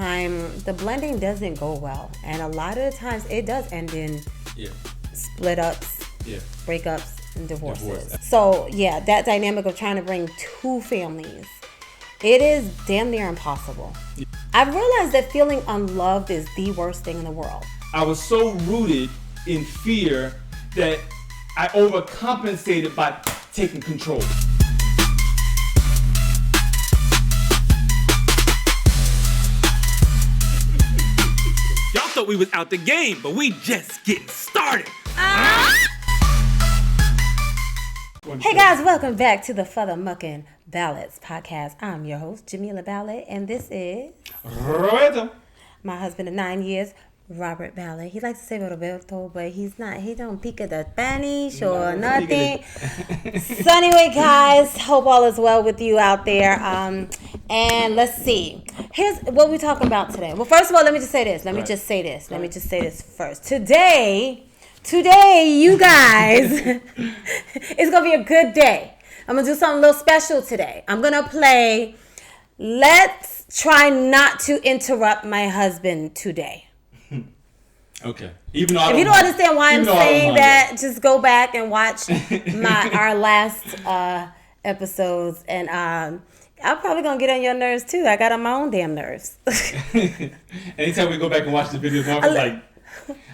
The blending doesn't go well, and a lot of the times it does end in split ups, breakups, and divorces. So that dynamic of trying to bring two families, it is damn near impossible. I've realized that feeling unloved is the worst thing in the world. I was so rooted in fear that I overcompensated by taking control. Y'all thought we was out the game, but we just getting started. Hey guys, welcome back to the Further Muckin' Ballads podcast. I'm your host, Jamila Ballad, and this is Roberto. My husband of 9 years, Robert Ballad. He likes to say Roberto, but he's not. He don't speak the Spanish or nothing. So anyway, guys, hope all is well with you out there. And let's see. Here's what we're talking about today. Well, first of all, let me just say this. Let me just say this first. Today, you guys, it's going to be a good day. I'm going to do something a little special today. I'm going to play Let's Try Not to Interrupt My Husband Today. Okay. If you don't understand why I'm saying that, just go back and watch our last episodes. And I'm probably going to get on your nerves, too. I got on my own damn nerves. Anytime we go back and watch the videos, I'm like...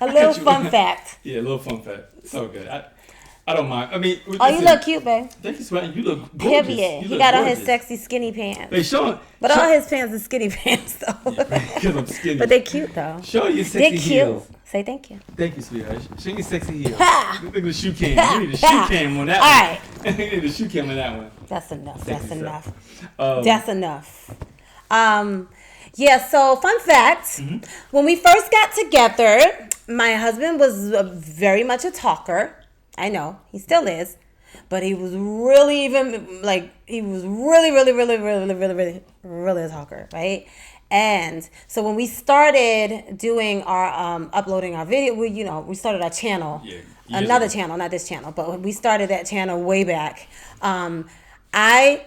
A little fun fact. Yeah, a little fun fact. So good. I don't mind. I mean... you look cute, babe. Thank you, sweetie. You look gorgeous. Period. He got on his sexy skinny pants. But all his pants are skinny pants, though. Because I'm skinny. But they're cute, though. Show your sexy heels. Say thank you. Thank you, sweetheart. Show your sexy heels. Look at the shoe cam. You need a shoe cam on that one. All right. You need a shoe cam on that one. That's enough. That's enough. So fun fact. When we first got together, my husband was very much a talker. I know, he still is. But he was really really a talker, right? And so when we started doing our uploading our video, we started our channel, another channel, not this channel, but when we started that channel way back, I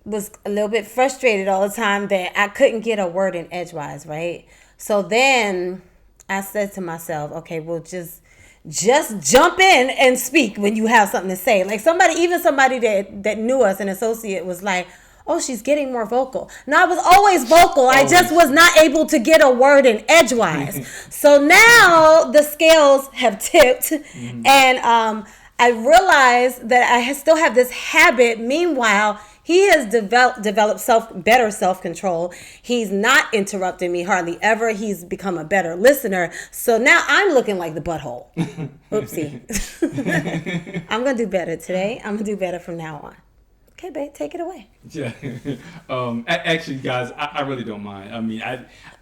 was a little bit frustrated all the time that I couldn't get a word in edgewise, right? So then I said to myself, okay, well, just jump in and speak when you have something to say. Like somebody that knew us, an associate, was like, oh, she's getting more vocal. No, I was always vocal. I just was not able to get a word in edgewise. So now the scales have tipped, and I realized that I still have this habit. Meanwhile, he has developed better self-control. He's not interrupting me hardly ever. He's become a better listener. So now I'm looking like the butthole. Oopsie. I'm going to do better today. I'm going to do better from now on. Okay, babe, take it away. Yeah. Actually, guys, I really don't mind. I mean,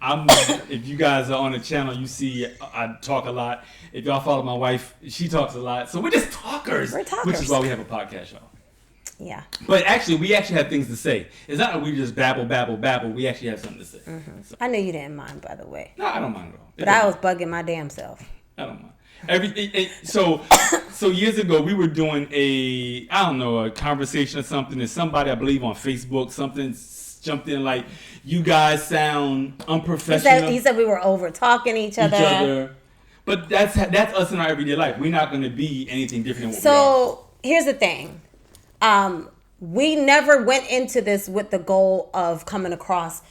I'm. If you guys are on the channel, you see I talk a lot. If y'all follow my wife, she talks a lot. So we're just talkers. We're talkers. Which is why we have a podcast, y'all. Yeah. But we actually have things to say. It's not that we just babble. We actually have something to say. So. I know you didn't mind, by the way. No, I don't mind at all. But I was bugging my damn self. I don't mind. Everything. So years ago, we were doing a conversation or something, and somebody, I believe on Facebook, something jumped in like, you guys sound unprofessional. He said we were over talking each other. But that's us in our everyday life. We're not going to be anything different than what we are. So here's the thing. We never went into this with the goal of coming across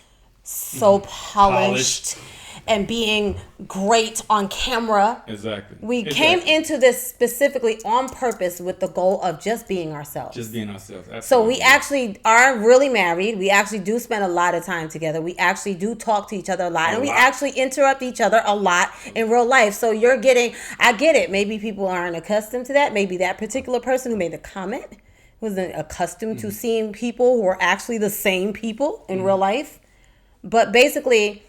so polished and being great on camera. Exactly. We came into this specifically on purpose with the goal of just being ourselves. Absolutely. So we actually are really married. We actually do spend a lot of time together. We actually do talk to each other a lot. And we actually interrupt each other a lot in real life. So I get it. Maybe people aren't accustomed to that. Maybe that particular person who made the comment wasn't accustomed to seeing people who are actually the same people in real life. But basically,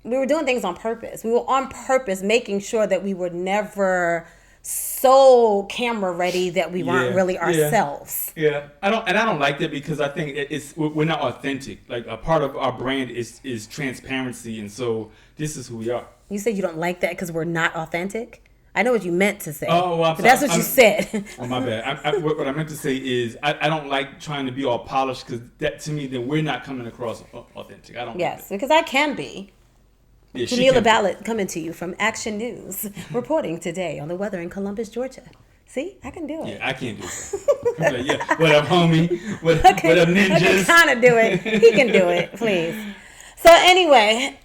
we were doing things on purpose. We were on purpose making sure that we were never so camera ready that we weren't really ourselves. Yeah. I don't like that because I think we're not authentic. Like a part of our brand is transparency, and so this is who we are. You said you don't like that because we're not authentic? I know what you meant to say. Oh, well, but that's what you said. Oh, my bad. What I meant to say is I don't like trying to be all polished because that to me then we're not coming across authentic. I don't. Yes, because I can be. Yeah, Jamila Ballett coming to you from Action News, reporting today on the weather in Columbus, Georgia. See, I can do it. Yeah, I can't do that. Yeah, what up, homie? What up, ninjas? I can kind of do it. He can do it, please. So anyway,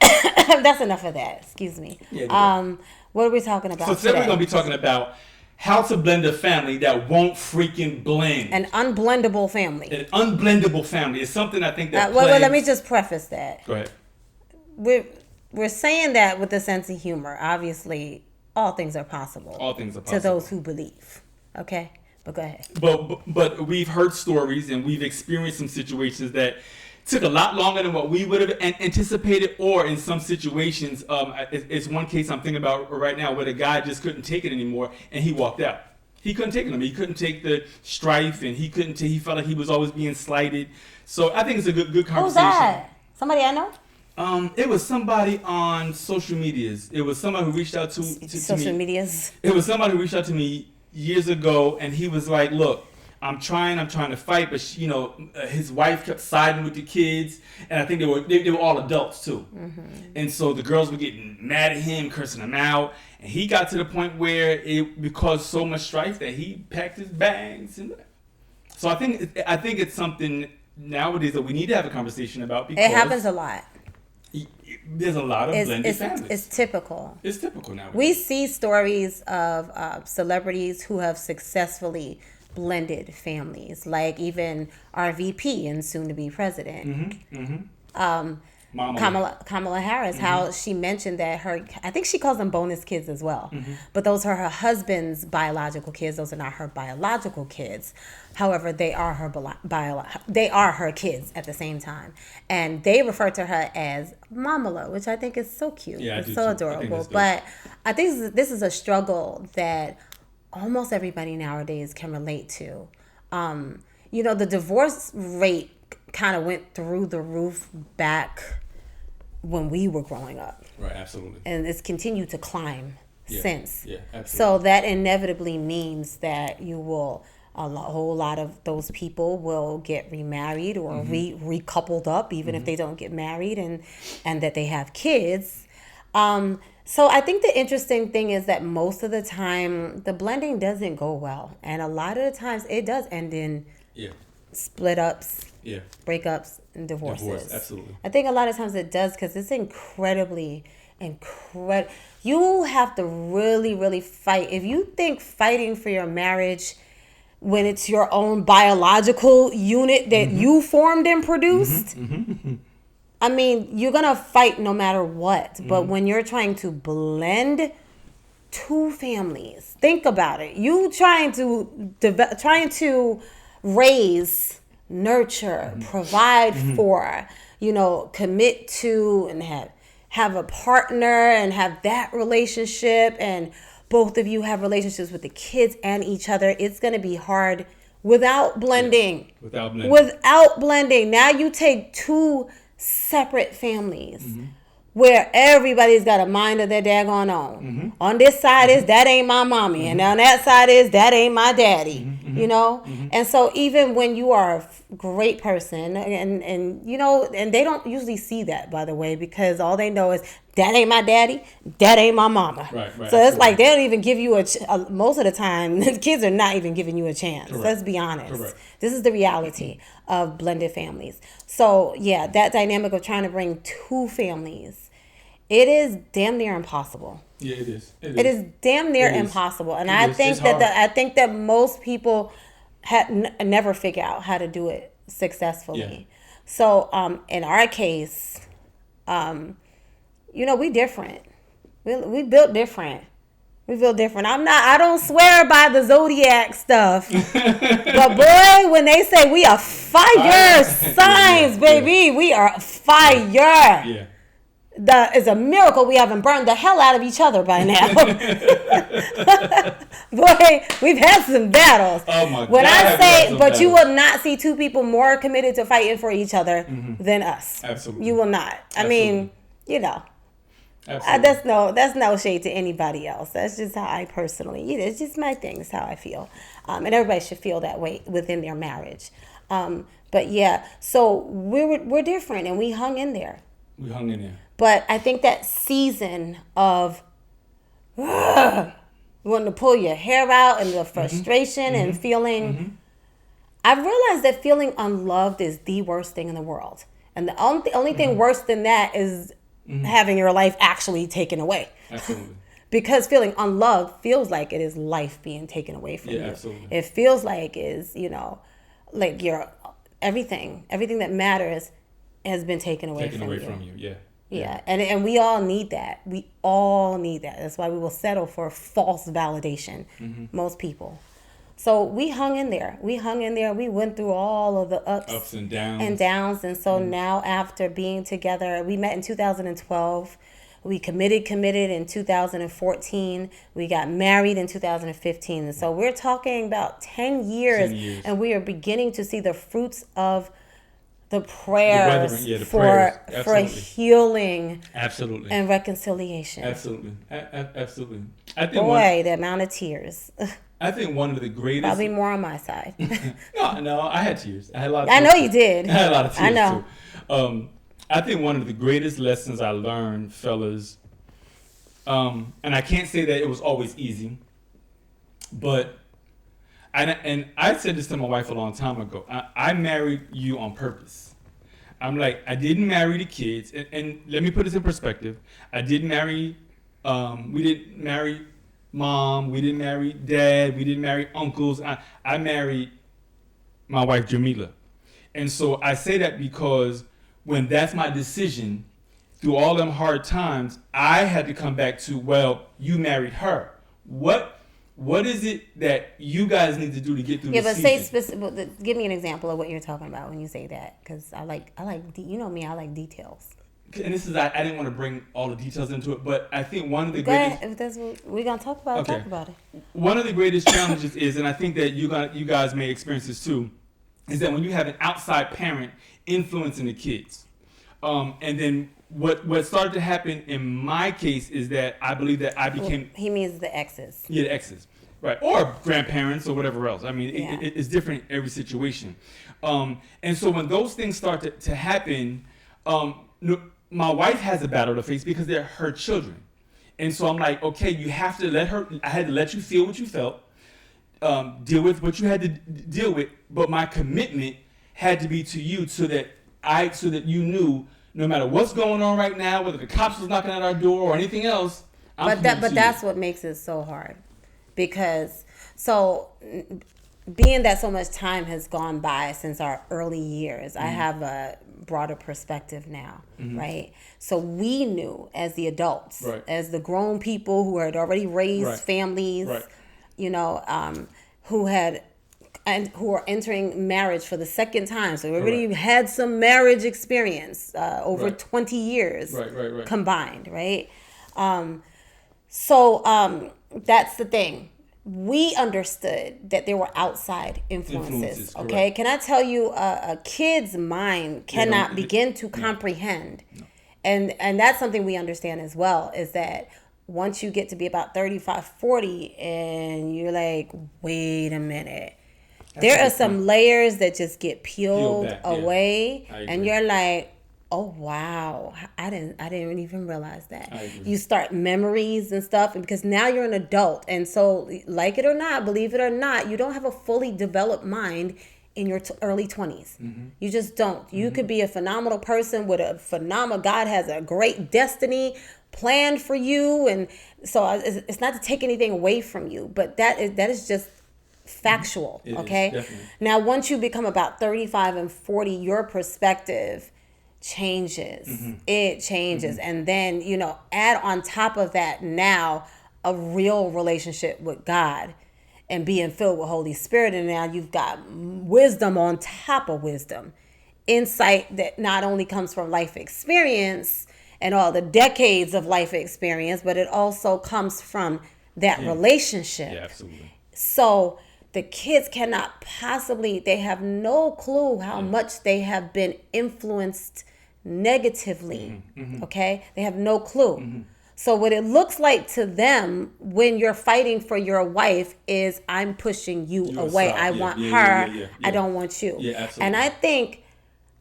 that's enough of that. Excuse me. Yeah, what are we talking about today? We're going to be talking about how to blend a family that won't freaking blend. An unblendable family. An unblendable family is something I think that well, let me just preface that. Go ahead. We're saying that with a sense of humor. Obviously, all things are possible. All things are possible. To those who believe. Okay? But go ahead. But we've heard stories and we've experienced some situations that took a lot longer than what we would have anticipated, or in some situations, it's one case I'm thinking about right now where the guy just couldn't take it anymore and he walked out. He couldn't take it anymore. He couldn't take the strife, and he felt like he was always being slighted. So I think it's a good conversation. Who's that? Somebody I know? It was somebody on social medias. It was somebody who reached out to social me. medias. It was somebody who reached out to me years ago, and he was like, "Look, I'm trying to fight, but his wife kept siding with the kids, and I think they were all adults too, and so the girls were getting mad at him, cursing him out, and he got to the point where it caused so much strife that he packed his bags, and so I think it's something nowadays that we need to have a conversation about because it happens a lot. There's a lot of blended families. It's typical. It's typical nowadays. We see stories of celebrities who have successfully blended families, like even our VP and soon-to-be president, Kamala Harris. How she mentioned that I think she calls them bonus kids as well, but those are her husband's biological kids. Those are not her biological kids. However, they are her kids at the same time, and they refer to her as Mamala, which I think is so cute. Yeah, it's so adorable. But I think this is a struggle that almost everybody nowadays can relate to. The divorce rate kind of went through the roof back when we were growing up. Right, absolutely. And it's continued to climb since. Yeah, absolutely. So that inevitably means that a whole lot of those people will get remarried or recoupled up, even if they don't get married, and that they have kids. So I think the interesting thing is that most of the time the blending doesn't go well, and a lot of the times it does end in split ups, breakups, and divorces. Divorce, absolutely. I think a lot of times it does because it's incredible. You have to really, really fight. If you think fighting for your marriage when it's your own biological unit that you formed and produced. I mean, you're going to fight no matter what. But when you're trying to blend two families, think about it. You trying to raise, nurture, provide for, commit to, and have a partner and have that relationship, and both of you have relationships with the kids and each other. It's going to be hard without blending. Without blending. Now you take two separate families where everybody's got a mind of their daggone own. On this side is that ain't my mommy, and on that side is that ain't my daddy. And so even when you are a great person, and they don't usually see that, by the way, because all they know is that ain't my daddy, that ain't my mama. Right, so it's like they don't even give you most of the time the kids are not even giving you a chance. Correct. Let's be honest. Correct. This is the reality of blended families. So yeah, that dynamic of trying to bring two families, it is damn near impossible. Yeah, it is. It is damn near impossible, and I think that most people never figure out how to do it successfully. Yeah. So in our case, we different. We built different. I don't swear by the zodiac stuff. But boy, when they say we are fire signs, baby, we are fire. Yeah. It's a miracle we haven't burned the hell out of each other by now. Boy, we've had some battles. Oh my God. When I say, but you will not see two people more committed to fighting for each other than us. Absolutely. You will not. I mean, Absolutely. That's no shade to anybody else. That's just how I personally, it's just my thing. It's how I feel, and everybody should feel that way within their marriage. But yeah, so we're different, and we hung in there. We hung in there. But I think that season of wanting to pull your hair out and the frustration and feeling, I realized that feeling unloved is the worst thing in the world, and the only thing worse than that is having your life actually taken away. Absolutely. Because feeling unloved feels like it is life being taken away from you. Absolutely. It feels like is, like your everything that matters has been taken away from you. Yeah. Yeah. And we all need that. We all need that. That's why we will settle for false validation. Most people. So we hung in there. We went through all of the ups and downs. And so now after being together, we met in 2012. We committed in 2014. We got married in 2015. And so we're talking about 10 years. 10 years. And we are beginning to see the fruits of the prayers for healing. Absolutely. And reconciliation. Absolutely. Absolutely. The amount of tears. I think one of the greatest... Probably more on my side. No, I had tears. I had a lot of tears. I know you did. I had a lot of tears, I know. too. I think one of the greatest lessons I learned, fellas, and I can't say that it was always easy, but... And I said this to my wife a long time ago. I married you on purpose. I'm like, I didn't marry the kids. And let me put this in perspective. I didn't marry... we didn't marry... Mom, we didn't marry dad, we didn't marry uncles. I married my wife Jamila. And so I say that because when that's my decision, through all them hard times, I had to come back to, well, you married her. What is it that you guys need to do to get through this season? Say specific. Give me an example of what you're talking about when you say that, because I like you know me, I like details. And this is, I didn't want to bring all the details into it, but I think one of the greatest... If that's what we're going to talk about, talk about it. One of the greatest challenges is, and I think that you guys may experience this too, is that when you have an outside parent influencing the kids. And then what started to happen in my case is that I believe that I became... He means the exes. Yeah, the exes. Right. Or grandparents or whatever else. I mean, it's different in every situation. And so when those things start to happen... my wife has a battle to face because they're her children. And so I'm like, okay, you have to I had to let you feel what you felt, deal with what you had to deal with, but my commitment had to be to you so that you knew no matter what's going on right now, whether the cops was knocking at our door or anything else, but that's what makes it so hard. Because being that so much time has gone by since our early years, I have a broader perspective now, right? So we knew as the adults, as the grown people who had already raised families, who are entering marriage for the second time. So we already had some marriage experience over 20 years combined, right? That's the thing. We understood that there were outside influences. Okay, can I tell you, a kid's mind cannot begin to comprehend, and that's something we understand as well. Is that once you get to be about 35, 40, and you're like, wait a minute, there are some layers that just get peeled away, and you're like, oh wow, I didn't even realize that. You start memories and stuff, and because now you're an adult, and so like it or not, believe it or not, you don't have a fully developed mind in your early 20s. You just don't. You could be a phenomenal person with God has a great destiny planned for you, and so it's not to take anything away from you, but that is just factual. Okay, now once you become about 35 and 40, your perspective changes. It changes. And then, add on top of that now a real relationship with God and being filled with Holy Spirit. And now you've got wisdom on top of wisdom. Insight that not only comes from life experience and all the decades of life experience, but it also comes from that relationship. Yeah, absolutely. So the kids cannot possibly, they have no clue how much they have been influenced negatively. Okay? They have no clue. So what it looks like to them when you're fighting for your wife is I'm pushing you away. I want her. I don't want you. Yeah, absolutely. And I think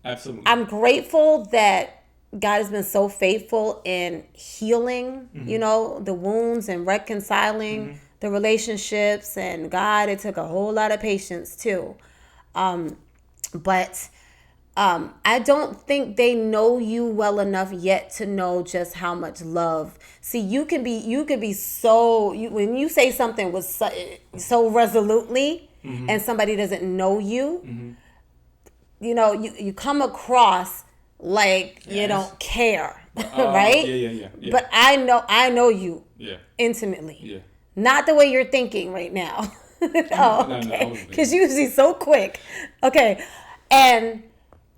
absolutely. I'm grateful that God has been so faithful in healing, you know, the wounds and reconciling the relationships. And God, it took a whole lot of patience too. But I don't think they know you well enough yet to know just how much love. See, you can be so, when you say something with so resolutely and somebody doesn't know you, you know, you come across like you don't care, right? Yeah. But I know you intimately. Yeah. Not the way you're thinking right now. Okay. Because usually so quick. Okay. And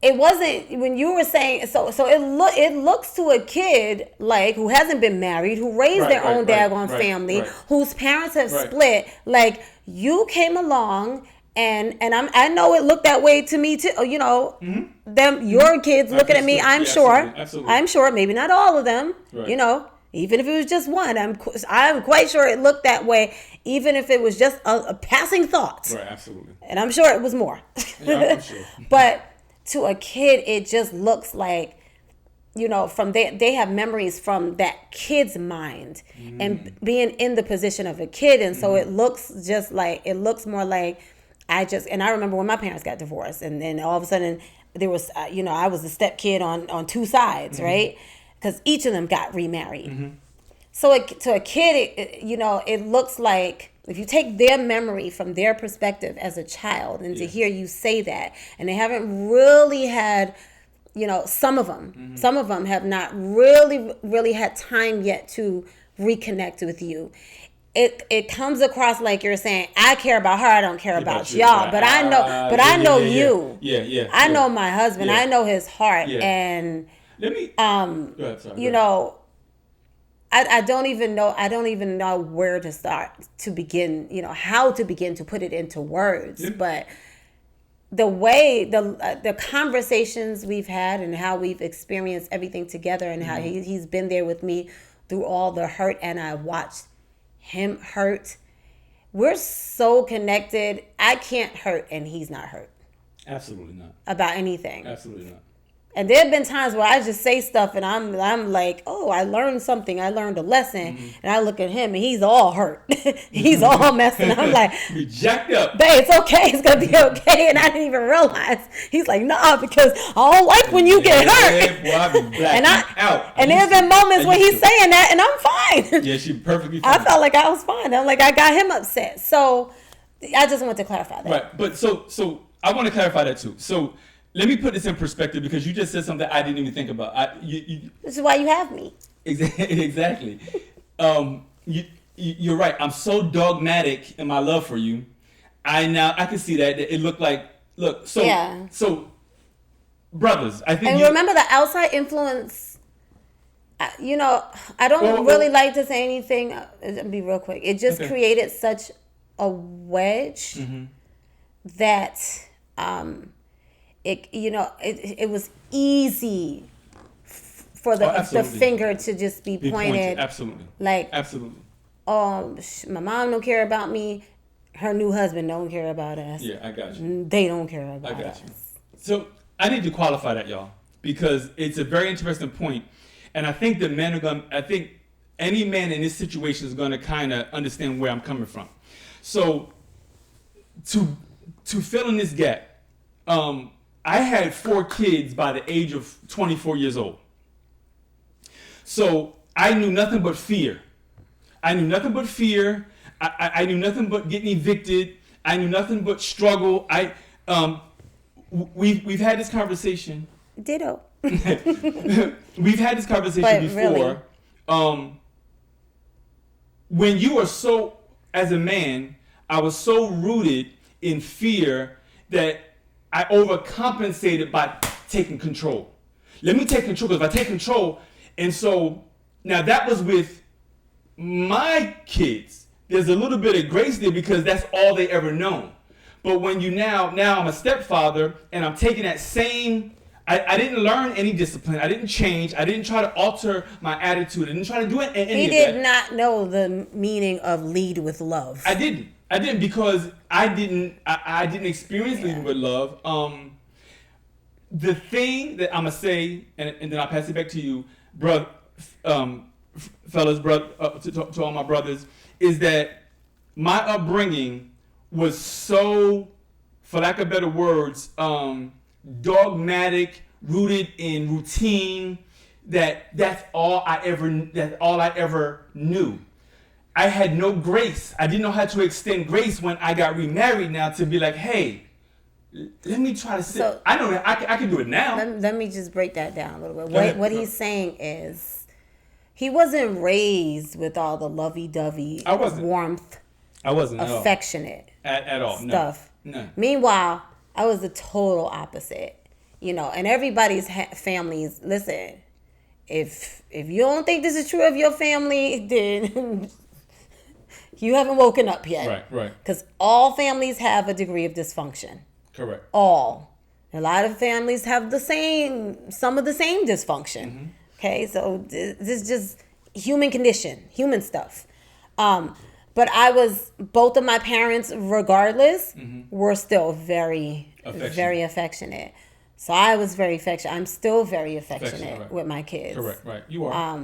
it wasn't when you were saying so it looks to a kid like who hasn't been married, who raised their own daggone family, whose parents have split, like you came along and I know it looked that way to me too, you know. Them your kids looking at me, I'm sure. Absolutely. I'm sure, maybe not all of them, you know. Even if it was just one, I'm quite sure it looked that way. Even if it was just a passing thought, right? Absolutely. And I'm sure it was more. Yeah, I'm sure. But to a kid, it just looks like, you know, from they have memories from that kid's mind and being in the position of a kid, and so it looks more like and I remember when my parents got divorced, and then all of a sudden there was, you know, I was the step kid on two sides, right? Because each of them got remarried. So to a kid, you know, it looks like if you take their memory from their perspective as a child, and to hear you say that, and they haven't really had, you know, some of them have not really had time yet to reconnect with you. It comes across like you're saying, I care about her, I don't care about y'all. But I know you. Yeah. I know my husband. I know his heart. Yeah. And let me go ahead, sorry, you know, I don't even know where to start to begin, you know, how to begin to put it into words. But the way the conversations we've had and how we've experienced everything together, and how he's been there with me through all the hurt, and I watched him hurt. We're so connected. I can't hurt and he's not hurt. Absolutely not. About anything. Absolutely not. And there have been times where I just say stuff and I'm like, oh, I learned something. I learned a lesson. And I look at him and he's all hurt. He's all messed up. I'm like, you jacked up. Babe, it's okay. It's going to be okay. And I didn't even realize. He's like, nah, because I don't like when you get hurt. Boy, I be blacking out. And there's been moments when he's saying that and I'm fine. Yeah, she perfectly fine. I felt like I was fine. I'm like, I got him upset. So I just want to clarify that. Right. But so I want to clarify that too. So let me put this in perspective, because you just said something I didn't even think about. This is why you have me. Exactly. You're right. I'm so dogmatic in my love for you. I can see that. It looked like, so brothers, I think. And remember the outside influence, you know, I don't really like to say anything. I'll be real quick. It just created such a wedge that, it was easy for the finger to just be pointed. Absolutely. Like, absolutely. Oh, my mom don't care about me. Her new husband don't care about us. Yeah, I got you. They don't care about us. I got you. So I need to qualify that, y'all, because it's a very interesting point, and I think I think any man in this situation is gonna kind of understand where I'm coming from. So to fill in this gap, I had 4 kids by the age of 24 years old. So I knew nothing but fear. I knew nothing but fear. I knew nothing but getting evicted. I knew nothing but struggle. We've had this conversation. Ditto. We've had this conversation before. Really? When you are so, as a man, I was so rooted in fear that I overcompensated by taking control. Let me take control, because if I take control, and so now that was with my kids. There's a little bit of grace there because that's all they ever known. But when you now I'm a stepfather and I'm taking that same I didn't learn any discipline. I didn't change. I didn't try to alter my attitude. I didn't try to do any of that. He did not know the meaning of lead with love. I didn't because I didn't experience leading with love. The thing that I'm gonna say, and then I'll pass it back to you, brother, fellas, to all my brothers, is that my upbringing was so, for lack of better words, dogmatic, rooted in routine, that's all I ever knew. I had no grace. I didn't know how to extend grace when I got remarried now to be like, hey, let me try to sit. So, I know that I can do it now. Let me just break that down a little bit. What he's saying is he wasn't raised with all the lovey-dovey warmth. I wasn't affectionate at all. Stuff. No. Meanwhile, I was the total opposite. And everybody's families. Listen, if you don't think this is true of your family, then you haven't woken up yet. Right. Because all families have a degree of dysfunction. Correct. All. A lot of families have some of the same dysfunction. Mm-hmm. Okay, so this is just human condition, human stuff. But both of my parents, regardless, were still very affectionate. So I was very affectionate. I'm still very affectionate with my kids. Correct, right. You are.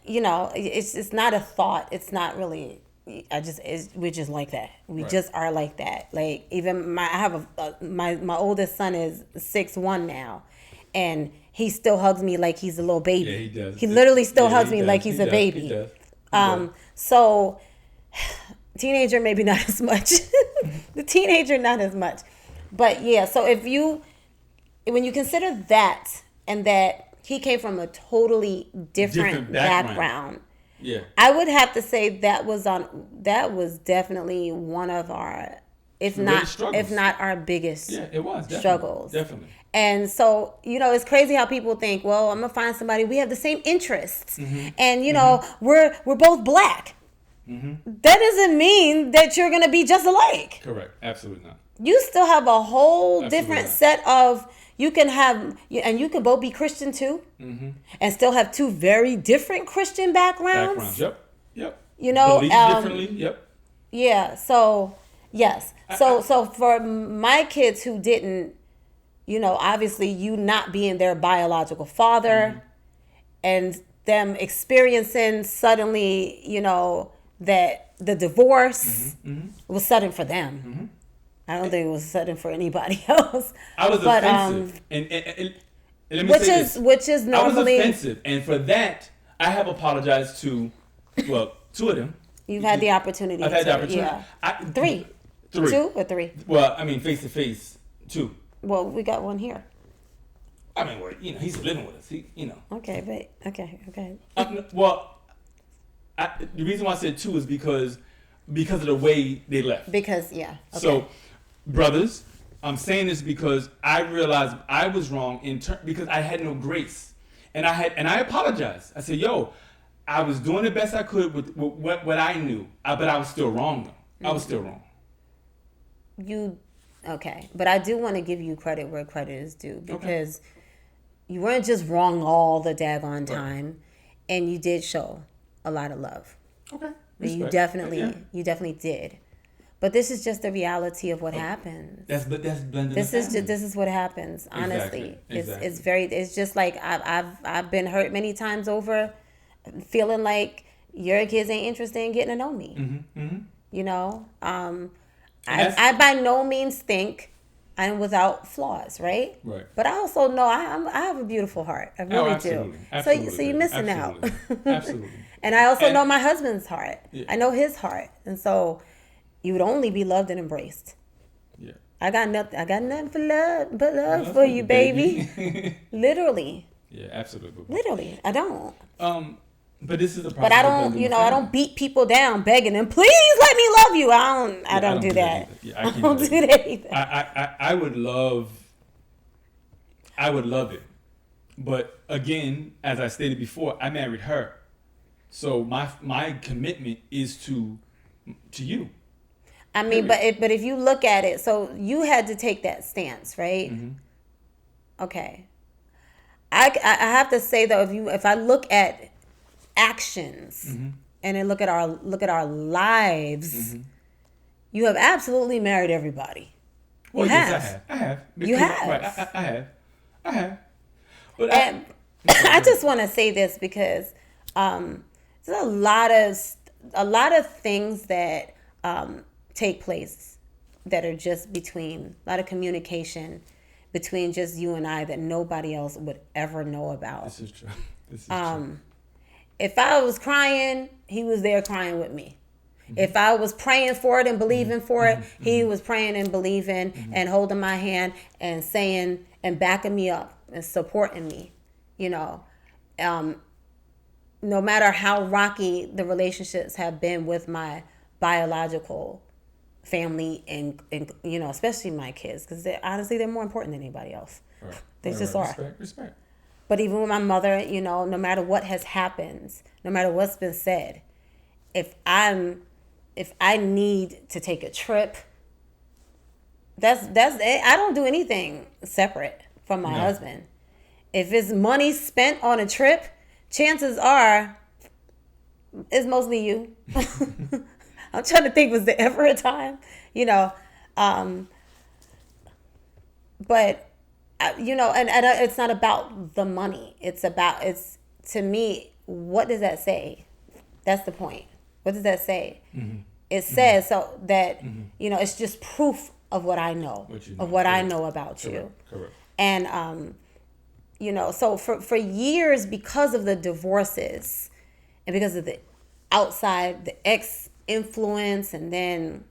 It's not a thought. It's not really. We're just like that. We just are like that. Like even my oldest son is 6'1" now, and he still hugs me like he's a little baby. Yeah, he does. He literally still hugs me like he's a baby. He does. So teenager maybe not as much. The teenager not as much. But yeah, so when you consider that and that he came from a totally different background. Yeah. I would have to say that was definitely one of our if not our biggest struggles. Definitely. And so, it's crazy how people think, well, I'm going to find somebody, we have the same interests. Mm-hmm. And, we're both black. Mm-hmm. That doesn't mean that you're going to be just alike. Correct. Absolutely not. You still have a whole different set of, you can both be Christian too. Mm-hmm. And still have two very different Christian backgrounds. Yep. Believe differently. Yep. Yeah. So, yes. So for my kids who didn't, obviously you not being their biological father and them experiencing suddenly, that the divorce was sudden for them. Mm-hmm. I don't think it was sudden for anybody else. I was offensive. And let me say this. Which is normally... I was offensive. And for that, I have apologized to, two of them. You've had the opportunity. I've had the opportunity. Yeah. Three. 2 or 3? Well, I mean, face to face, 2. Well, we got one here. I mean, he's living with us. Okay, but okay. The reason why I said 2 is because of the way they left. Because okay. So, brothers, I'm saying this because I realized I was wrong because I had no grace, and I apologized. I said, I was doing the best I could with what I knew, but I was still wrong though. Mm-hmm. I was still wrong. Okay, but I do want to give you credit where credit is due because you weren't just wrong all the daggone time, and you did show a lot of love. Okay, you definitely did. But this is just the reality of what happens. That's blended. This is what happens. Honestly, exactly. It's just like I've been hurt many times over, feeling like your kids ain't interested in getting to know me. Mm-hmm, mm-hmm. I by no means think I'm without flaws, right? Right. But I also know I have a beautiful heart. I really do. Absolutely. So you're missing out. Absolutely. And I also know my husband's heart. Yeah. I know his heart, and so you would only be loved and embraced. Yeah. I got nothing but love for you, baby. Literally. Yeah, absolutely. Literally, I don't. But this is the process. But I don't beat people down begging them, please let me love you. I don't do that. I don't do that either. I would love it. But again, as I stated before, I married her. So my commitment is to you. I mean, but if you look at it, so you had to take that stance, right? okay. I have to say though, if I look at actions and then look at our lives, you have absolutely married everybody. Well, yes, I have. You have. Right, I have. But I just want to say this because there's a lot of things that take place that are just between a lot of communication between just you and I that nobody else would ever know about. This is true. True. If I was crying, he was there crying with me. If I was praying for it and believing for it, he was praying and believing and holding my hand and saying and backing me up and supporting me. No matter how rocky the relationships have been with my biological family and especially my kids, because honestly they're more important than anybody else. Right. They just are. Respect. But even with my mother, no matter what has happened, no matter what's been said, if I need to take a trip, that's it. I don't do anything separate from my husband. If it's money spent on a trip, chances are it's mostly you. I'm trying to think, was there ever a time, but and it's not about the money. It's to me, what does that say? That's the point. What does that say? It says so that, it's just proof of what I know, of what I know about you. Correct. And, so for years, because of the divorces and because of the outside, the ex influence, and then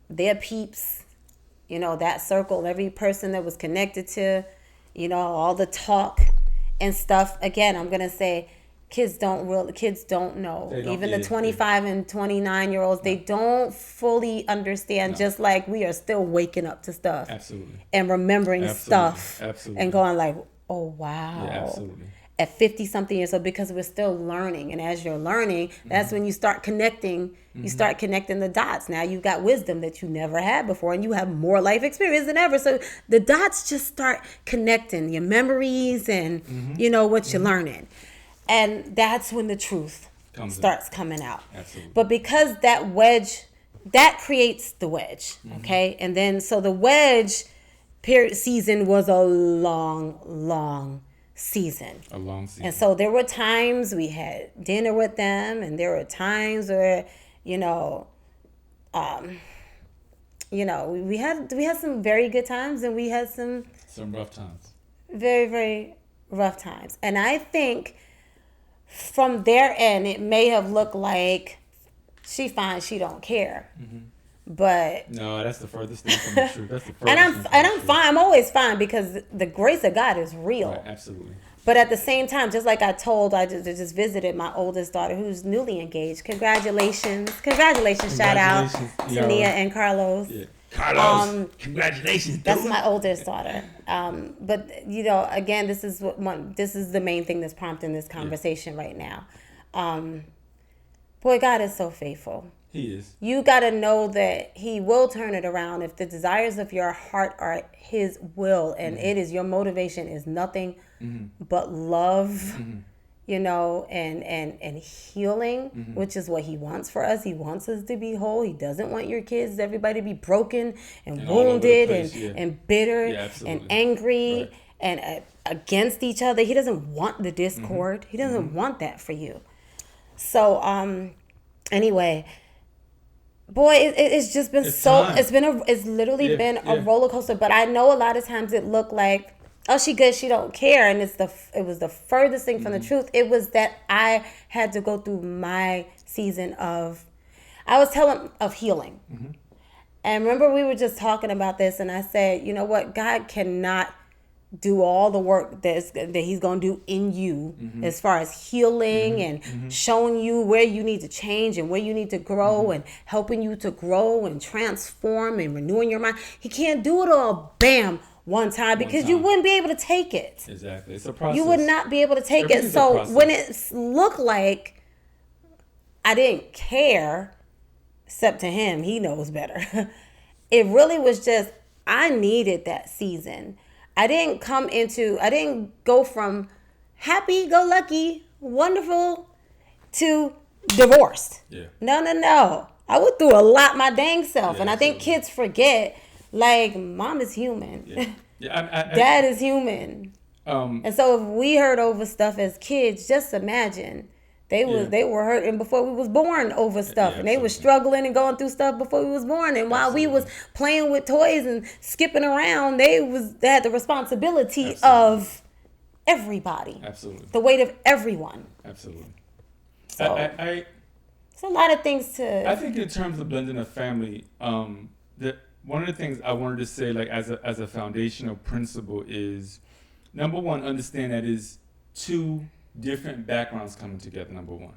their peeps, that circle, every person that was connected to, all the and stuff. Again, I'm gonna say, kids don't know. Even the 25 and 29-year-olds, they don't fully understand. Just like we are still waking up to stuff, absolutely, and remembering stuff, absolutely, and going like, oh wow, yeah, absolutely. At 50 something years old, because we're still learning, and as you're learning, that's when you start connecting. You start connecting the dots. Now you've got wisdom that you never had before, and you have more life experience than ever. So the dots just start connecting, your memories and what you're learning. And that's when the truth starts coming out. Absolutely. But because that wedge, that creates the wedge, okay? And then, so the wedge season was a long season. A long season. And so there were times we had dinner with them, and there were times where, we had some very good times, and we had some rough times. Very, very rough times. And I think from their end, it may have looked like she fine, she don't care. But no, that's the furthest thing from the truth. That's the furthest. And I'm fine. I'm always fine, because the grace of God is real. Right, absolutely. But at the same time, just like I just visited my oldest daughter, who's newly engaged. Congratulations. Shout out to Nia and Carlos. Yeah. Carlos, congratulations, dude. That's my oldest daughter. But again, this is the main thing that's prompting this conversation right now. Boy, God is so faithful. He is. You got to know that he will turn it around if the desires of your heart are his will, and it is, your motivation is nothing but love, and healing, which is what he wants for us. He wants us to be whole. He doesn't want your kids, everybody, to be broken and wounded and bitter and angry and against each other. He doesn't want the discord. He doesn't want that for you. So, anyway, boy, it's just been it's literally been a roller coaster. But I know a lot of times it looked like, oh, she good, she don't care, and it was the furthest thing from the truth. It was that I had to go through my season of healing. And remember, we were just talking about this, and I said, you know what, God cannot do all the work that he's going to do in you, as far as healing and showing you where you need to change and where you need to grow and helping you to grow and transform and renewing your mind. He can't do it all, bam, one time, because you wouldn't be able to take it. Exactly. It's a process. You would not be able to take it. So when it looked like I didn't care, except to him, he knows better. It really was just, I needed that season. I didn't go from happy-go-lucky, wonderful, to divorced. Yeah. No. I went through a lot my dang self. Yeah, and I think kids forget, like, mom is human. Yeah. Dad is human. And so if we hurt over stuff as kids, just imagine. They were hurting before we was born over stuff. And they were struggling and going through stuff before we was born. And while we was playing with toys and skipping around, they had the responsibility of everybody. Absolutely. The weight of everyone. Absolutely. So it's a lot of things to. I think in terms of blending a family, that one of the things I wanted to say, like as a foundational principle, is number one, understand that is two different backgrounds coming together. Number one,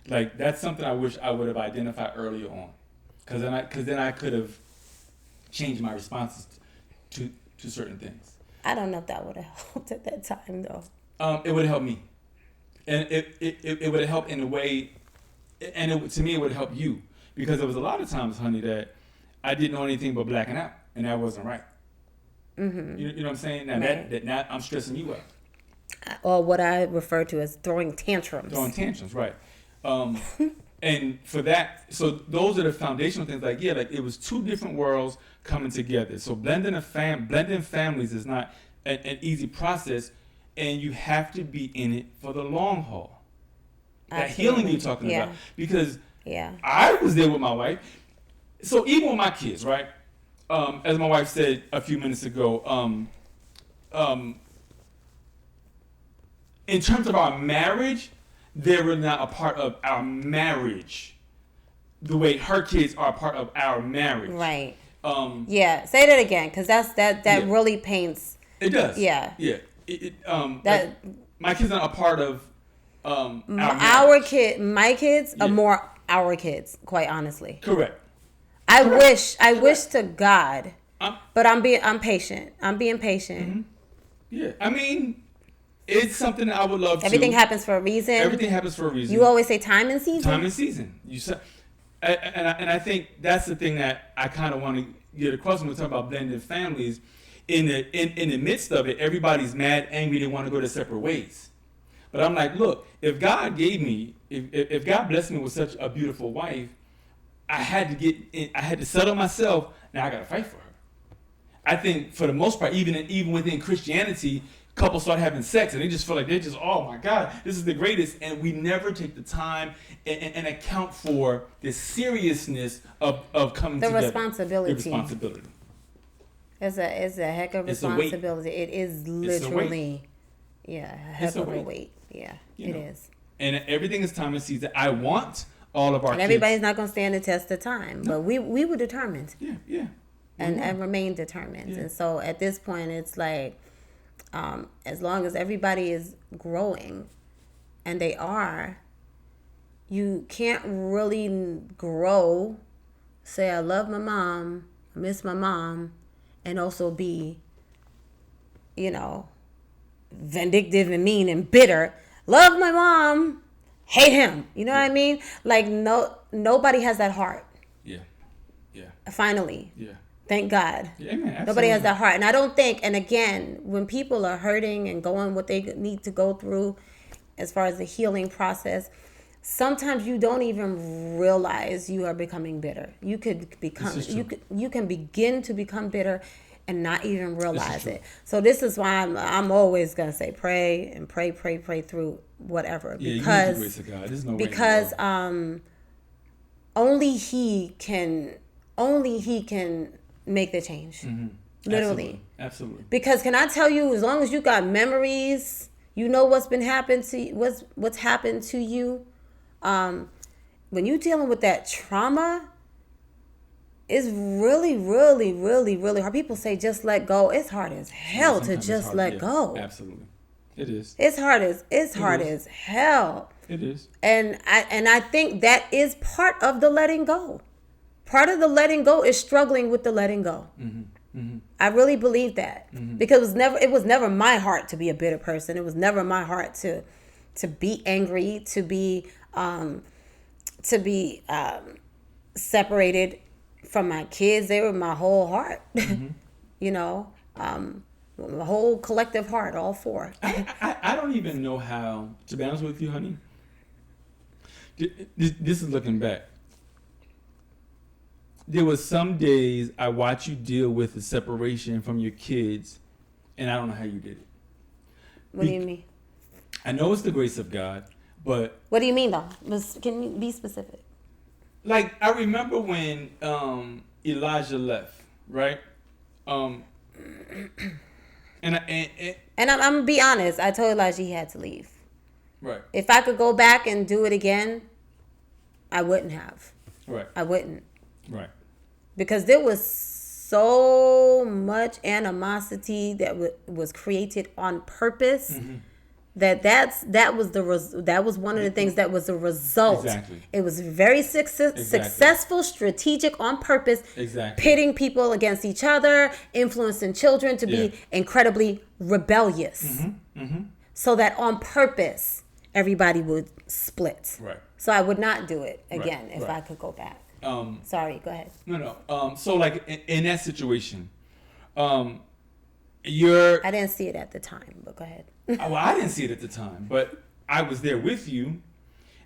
like that's something I wish I would have identified earlier on, because then I could have changed my responses to certain things. I don't know if that would have helped at that time though. It would have helped me, and it would have helped in a way, and to me it would help you, because there was a lot of times, honey, that I didn't know anything but blacking out, and that wasn't right. Mm-hmm. You know what I'm saying? Now that now I'm stressing you out. Or what I refer to as throwing tantrums. Right. And for that, so those are the foundational things. Like it was two different worlds coming together. So blending families is not an easy process, and you have to be in it for the long haul. That healing you're talking about, because I was there with my wife. So even with my kids, right? As my wife said a few minutes ago, in terms of our marriage, they were not a part of our marriage the way her kids are a part of our marriage. Right. Say that again, because that really paints. It does. Yeah. Yeah. My kids are a part of our kid. My kids are more our kids, quite honestly. Correct. I wish to God, but I'm patient. I'm being patient. Mm-hmm. Yeah. I mean, it's something that I would love. Everything happens for a reason. Everything happens for a reason. You always say time and season. Time and season. And I think that's the thing that I kind of want to get across when we talk about blended families. In the midst of it, everybody's mad, angry. They want to go their separate ways. But I'm like, look, if God gave me, if God blessed me with such a beautiful wife, I had to settle myself. Now I got to fight for her. I think for the most part, even within Christianity, couples start having sex and they just feel like they're just, oh my God, this is the greatest. And we never take the time and account for the seriousness of coming together. The responsibility. It's a heck of responsibility. It is literally, a heck of a weight. Yeah, it is. And everything is time and season. I want all of our kids. And everybody's not going to stand the test of time. No. But we were determined. Yeah. And remain determined. Yeah. And so at this point, it's like, as long as everybody is growing, and they are, you can't really grow, say, I love my mom, I miss my mom, and also be, vindictive and mean and bitter. Love my mom, hate him. You know what I mean? Like, nobody has that heart. Yeah. Finally. Yeah. Thank God. Yeah, amen. Nobody has that heart. And I don't think, and again, when people are hurting and going what they need to go through as far as the healing process, sometimes you don't even realize you are becoming bitter. You can begin to become bitter and not even realize it. So this is why I'm always going to say pray and pray through whatever. Yeah, because you need the grace of God. There's no way because only he can make the change. Mm-hmm. Literally. Absolutely. Because can I tell you, as long as you got memories, you know what's happened to you. When you're dealing with that trauma, it's really, really, really, really hard. People say just let go. It's hard as hell to just let go. Absolutely. It is. It's hard as hell. It is. And I think that is part of the letting go. Part of the letting go is struggling with the letting go. Mm-hmm. Mm-hmm. I really believe that. Mm-hmm. Because it was never my heart to be a bitter person. It was never my heart to be angry, to be separated from my kids. They were my whole heart. Mm-hmm. The whole collective heart, all four. I don't even know how, to be honest with you, honey. This is looking back. There was some days I watch you deal with the separation from your kids, and I don't know how you did it. What do you mean? I know it's the grace of God, but... What do you mean, though? Can you be specific? Like, I remember when Elijah left, right? And I'm gonna be honest. I told Elijah he had to leave. Right. If I could go back and do it again, I wouldn't have. Right. I wouldn't. Right. Because there was so much animosity that was created on purpose. Mm-hmm. That was one of the things that was the result. Exactly. It was very successful, strategic, on purpose. Exactly. Pitting people against each other, influencing children to be incredibly rebellious. Mm-hmm. Mm-hmm. So that on purpose, everybody would split. Right. So I would not do it again if I could go back. Sorry, go ahead. No. So like in that situation, I didn't see it at the time, but go ahead. Well, I didn't see it at the time, but I was there with you,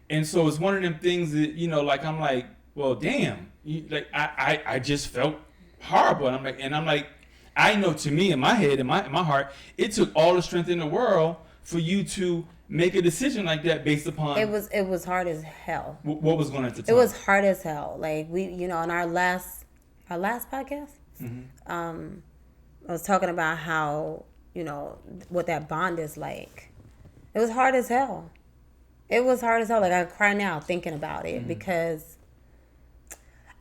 and so it's one of them things that like I'm like, well, damn, I just felt horrible, and I'm like, I know to me in my head, in my heart, it took all the strength in the world for you to make a decision like that based upon. It was hard as hell. What was going on at the time? It was hard as hell. Like we, in our last podcast, mm-hmm. I was talking about how, what that bond is like. It was hard as hell. It was hard as hell. Like I cry now thinking about it, mm-hmm. because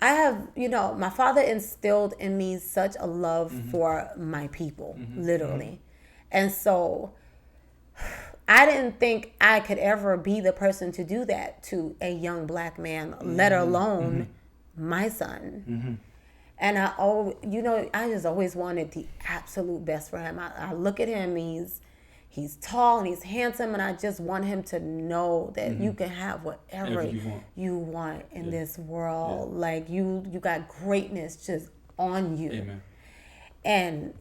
I have, my father instilled in me such a love mm-hmm. for my people, mm-hmm. literally. Mm-hmm. And so I didn't think I could ever be the person to do that to a young black man, mm-hmm. let alone mm-hmm. my son. Mm-hmm. And I just always wanted the absolute best for him. I look at him, he's tall and he's handsome, and I just want him to know that mm-hmm. you can have whatever you want in this world. Yeah. Like you got greatness just on you. Amen. And,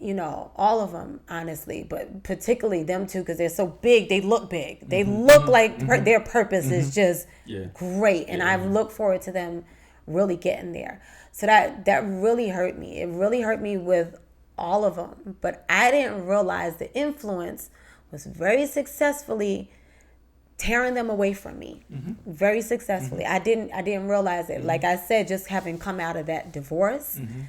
all of them, honestly, but particularly them two, because they're so big, they look big. They mm-hmm. look like mm-hmm. their purpose mm-hmm. is just great. And I've looked forward to them really getting there. So that really hurt me. It really hurt me with all of them. But I didn't realize the influence was very successfully tearing them away from me. Mm-hmm. Very successfully. Mm-hmm. I didn't realize it. Mm-hmm. Like I said, just having come out of that divorce, mm-hmm.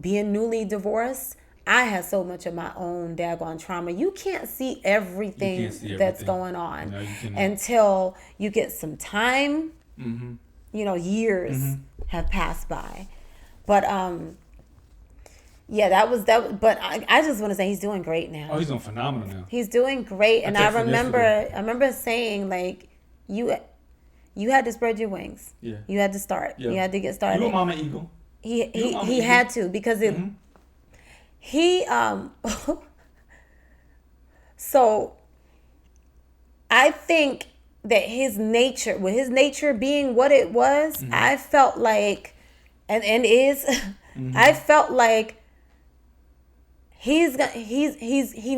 Being newly divorced, I had so much of my own daggone trauma. You can't see everything that's going on until you get some time. Mm-hmm. Years mm-hmm. have passed by. But that was. But I just want to say he's doing great now. Oh, he's doing phenomenal now. He's doing great, and I remember saying, like, you had to spread your wings. Yeah. You had to start. Yeah. You had to get started. You were Mama Eagle. He had to, because it mm-hmm. So I think that his nature being what it was, mm-hmm. I felt like and is mm-hmm. I felt like he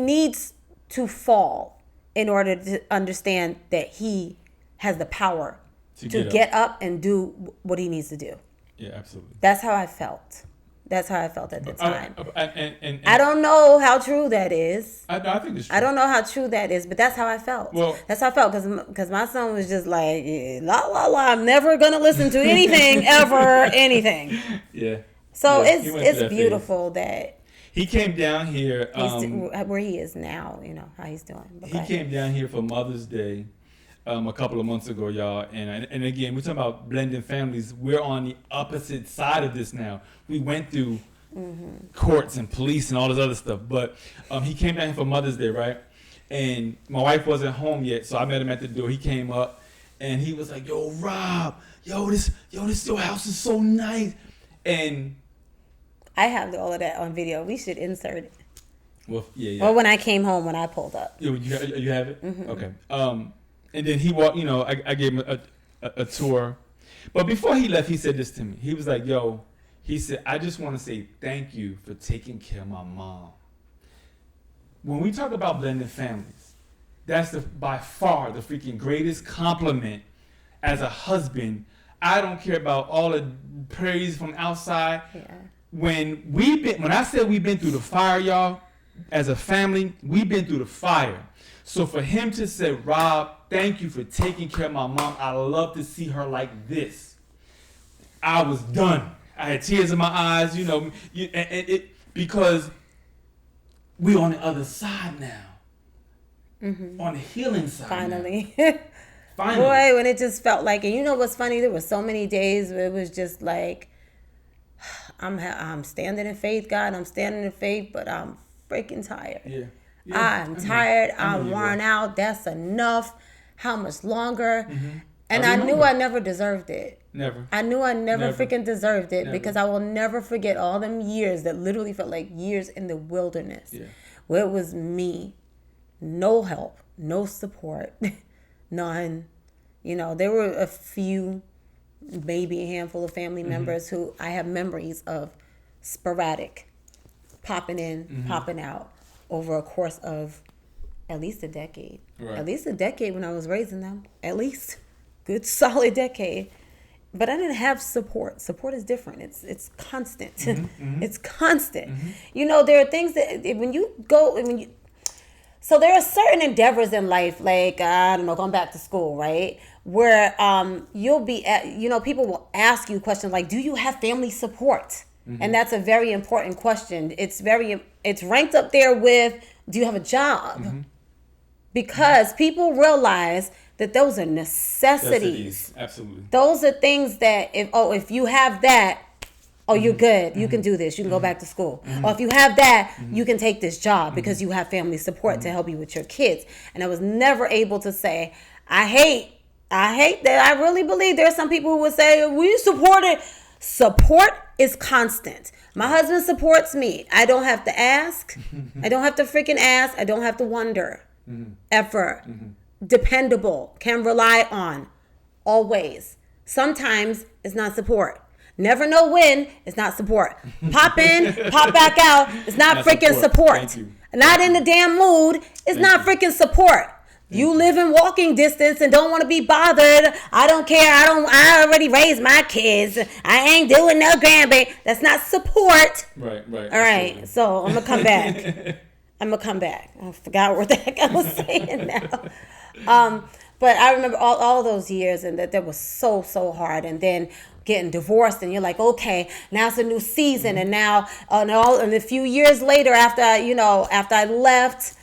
needs to fall in order to understand that he has the power to get up and do what he needs to do. Yeah, absolutely. That's how I felt. That's how I felt at the time. And I don't know how true that is. I think it's true. I don't know how true that is, but that's how I felt. Well, that's how I felt, because my son was just like, la, la, la, I'm never going to listen to anything, ever, anything. Yeah. So it's beautiful that he came down here. Where he is now, how he's doing. He came down here for Mother's Day a couple of months ago, y'all. And again, we're talking about blending families. We're on the opposite side of this now. We went through mm-hmm. courts and police and all this other stuff. But he came down here for Mother's Day, right? And my wife wasn't home yet, so I met him at the door. He came up, and he was like, "Yo, Rob, this your house is so nice." And I have all of that on video. We should insert it. Well, yeah. Or when I came home, when I pulled up. You have it? Mm-hmm. Okay. And then he walked, I gave him a tour. But before he left, he said this to me. He was like, he said, "I just want to say thank you for taking care of my mom. when we talk about blended families, that's by far the freaking greatest compliment as a husband. I don't care about all the praise from outside. Yeah. When I said we've been through the fire, y'all, as a family, we've been through the fire. So for him to say, Rob, thank you for taking care of my mom. I love to see her like this. I was done. I had tears in my eyes, because we're on the other side now. Mm-hmm. On the healing side. Finally. Finally. Boy, when it just felt like, and you know what's funny? There were so many days where it was just like, I'm standing in faith, God. I'm standing in faith, but I'm freaking tired. Yeah. I'm tired. I'm worn out. That's enough. How much longer? Mm-hmm. And I knew I never deserved it. Never. I knew I never freaking deserved it because I will never forget all them years that literally felt like years in the wilderness. Yeah. Where it was me. No help. No support. None. There were a few, maybe a handful of family members who I have memories of sporadic popping in, popping out over a course of at least a decade. Right. At least a decade when I was raising them. At least. Good solid decade. But I didn't have support. Support is different. It's constant. It's constant. There are things that so there are certain endeavors in life, like, I don't know, going back to school, right? Where you'll be at, people will ask you questions like, do you have family support? And that's a very important question. It's ranked up there with, do you have a job? Because people realize that those are necessities. Absolutely. Those are things that if you have that, you're good. You can do this. You can go back to school. Or if you have that, you can take this job because you have family support to help you with your kids. And I was never able to say, I hate that. I really believe there are some people who would say, we support it. Support is constant. My husband supports me. I don't have to ask. I don't have to freaking ask. I don't have to wonder. Ever. Dependable. Can rely on. Always. Sometimes it's not support. Never know when. It's not support. Pop in, pop back out. It's not freaking support. Not in the damn mood. It's not freaking support. You live in walking distance and don't want to be bothered. I don't care. I already raised my kids. I ain't doing no grandbaby. That's not support. Right. All right. So I'm gonna come back. I forgot what the heck I was saying now. But I remember all those years, and that was so hard. And then getting divorced, and you're like, okay, now it's a new season. And now, and a few years later, after I left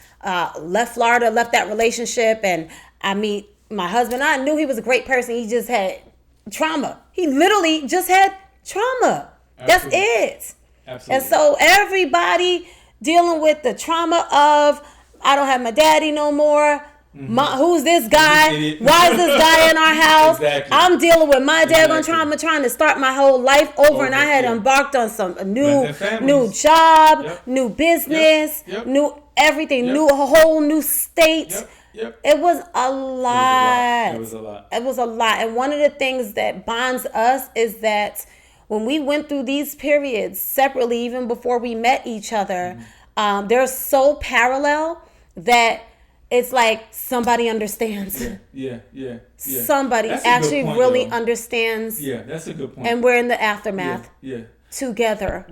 Florida, left that relationship, and I meet my husband. I knew he was a great person. He just had trauma. He literally just had trauma. Absolutely. That's it. Absolutely. And so everybody dealing with the trauma of, I don't have my daddy no more. Who's this guy? Why is this guy in our house? Exactly. I'm dealing with my daggone trauma, trying to start my whole life over, and I had embarked on a new job, new business, new everything, a whole new state. It was a lot. It was a lot. And one of the things that bonds us is that when we went through these periods separately, even before we met each other, they're so parallel that it's like somebody understands. Yeah. Somebody actually really understands. Yeah, that's a good point. And we're in the aftermath together.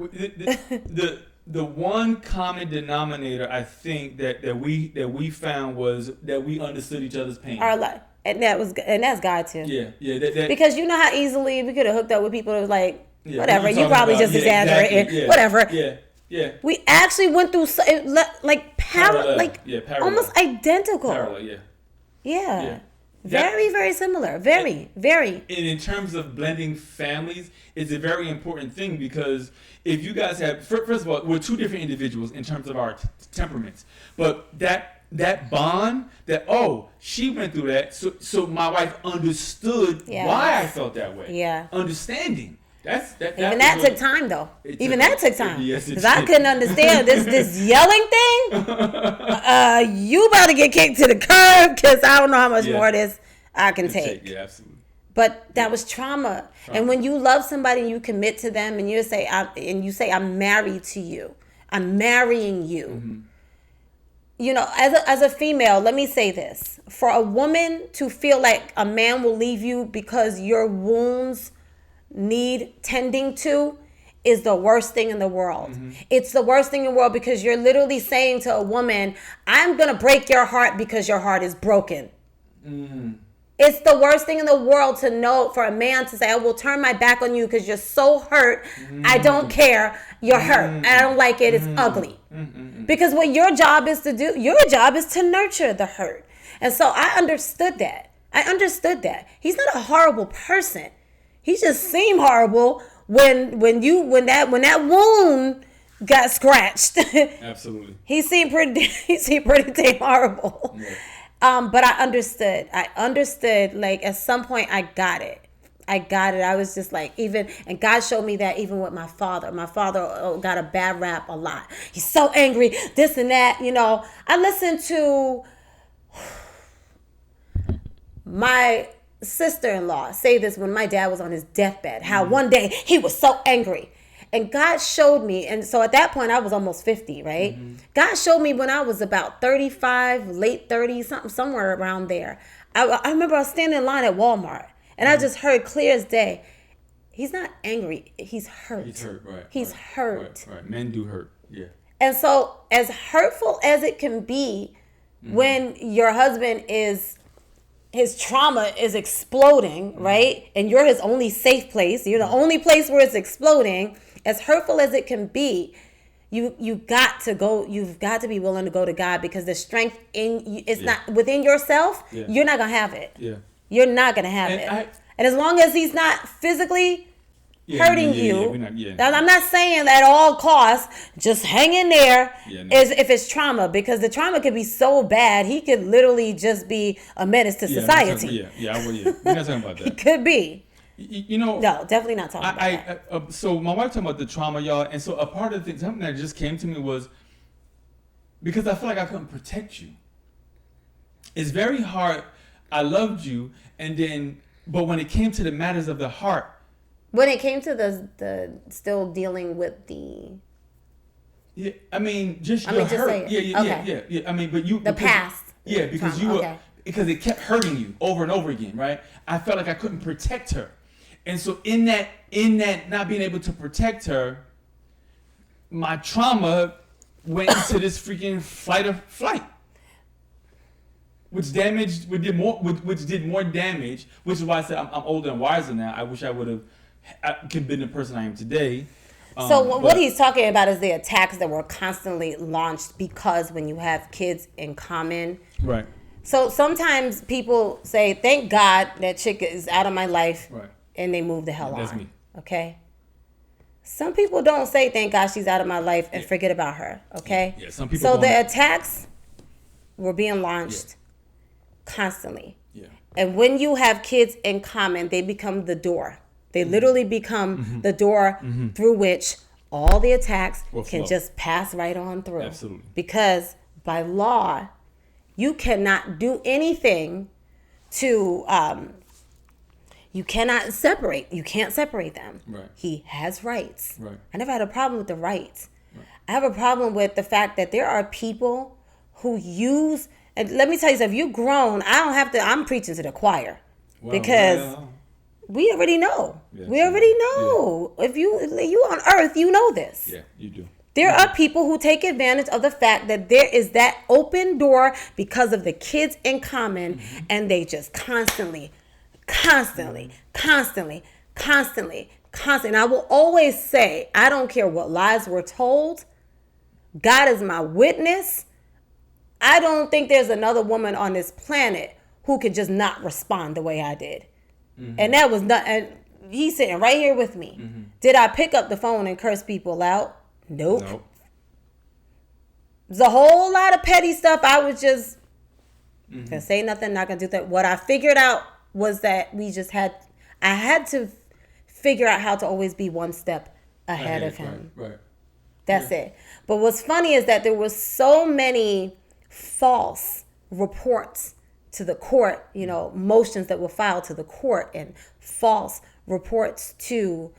The one common denominator I think that we found was that we understood each other's pain. Our life. And that's God too. Yeah. Because you know how easily we could have hooked up with people that was like, whatever, you probably just exaggerated. Exactly. Whatever. Yeah. We actually went through parallel, almost identical. Parallel, yeah. Very, very similar. Very. And in terms of blending families, it's a very important thing because if you guys have, first of all, we're two different individuals in terms of our temperaments, but that bond, she went through that, so my wife understood why I felt that way. Yeah. Understanding. Even that took time, though. That took time. Yes, because I couldn't understand this yelling thing. You about to get kicked to the curb because I don't know how much more of this I can take. Yeah, absolutely. But that was trauma. And when you love somebody and you commit to them and you say, I'm married to you. I'm marrying you. you know, as a female, let me say this. For a woman to feel like a man will leave you because your wounds need tending to is the worst thing in the world. It's the worst thing in the world because you're literally saying to a woman, I'm going to break your heart because your heart is broken. It's the worst thing in the world to know, for a man to say, I will turn my back on you because you're so hurt. I don't care. You're hurt. I don't like it. It's ugly. Because what your job is to do, your job is to nurture the hurt. And so I understood that. He's not a horrible person. He just seemed horrible when that wound got scratched. Absolutely. He seemed pretty damn horrible. Yeah. But I understood, like, at some point I got it. I was just like, and God showed me that even with my father. My father got a bad rap a lot. He's so angry, this and that, you know. I listened to my sister-in-law say this when my dad was on his deathbed, how one day he was so angry. And God showed me, and so at that point I was almost 50, right? God showed me when I was about 35, late 30s, somewhere around there. I remember I was standing in line at Walmart, and I just heard clear as day, he's not angry, he's hurt. He's hurt, right. He's hurt. Right. Men do hurt, yeah. And so as hurtful as it can be when your husband his trauma is exploding, right? And you're his only safe place. You're the only place where it's exploding. As hurtful as it can be, you got to go. You've got to be willing to go to God, because the strength in you, it's not within yourself. Yeah. You're not gonna have it. Yeah. You're not gonna have it. And as long as he's not physically hurting you, I'm not saying at all costs, just hang in there. If it's trauma, because the trauma could be so bad, he could literally just be a menace to society. We're not talking about that. It could be. You know, no, definitely not talking about that. So my wife talking about the trauma, y'all, and so a part of the thing, something that just came to me was, because I feel like I couldn't protect you. It's very hard. I loved you, but when it came to the matters of the heart, when it came to the still dealing with the, yeah, I mean, just hurt. Say it. Yeah. I mean, but the past. Yeah, because trauma. Because it kept hurting you over and over again, right? I felt like I couldn't protect her. And so in that not being able to protect her, my trauma went into this freaking flight, which did more damage, which is why I said I'm older and wiser now. I wish I could have been the person I am today. So what he's talking about is the attacks that were constantly launched, because when you have kids in common, right. So sometimes people say, thank God that chick is out of my life, right, and they move the hell on. That's me. Okay? Some people don't say, thank God she's out of my life, and forget about her. Okay? Yeah, some people. So the attacks were being launched constantly. Yeah. And when you have kids in common, they become the door. They literally become the door through which all the attacks can just pass right on through. Absolutely. Because by law, you cannot do anything to, you cannot separate. You can't separate them. Right. He has rights. Right. I never had a problem with the rights. Right. I have a problem with the fact that there are people who use, and let me tell you something, if you've grown, I'm preaching to the choir. Because we already know. Yeah, we already know. Yeah. If you on earth, you know this. Yeah, you do. There are people who take advantage of the fact that there is that open door because of the kids in common, and they just constantly. And I will always say, I don't care what lies we're told. God is my witness. I don't think there's another woman on this planet who could just not respond the way I did. And that was not, and he's sitting right here with me. Did I pick up the phone and curse people out? Nope. There's a whole lot of petty stuff. I was just gonna say nothing, not gonna do that. What I figured out was that I had to figure out how to always be one step ahead of him. Right. That's it. But what's funny is that there was so many false reports to the court, motions that were filed to the court, and false reports to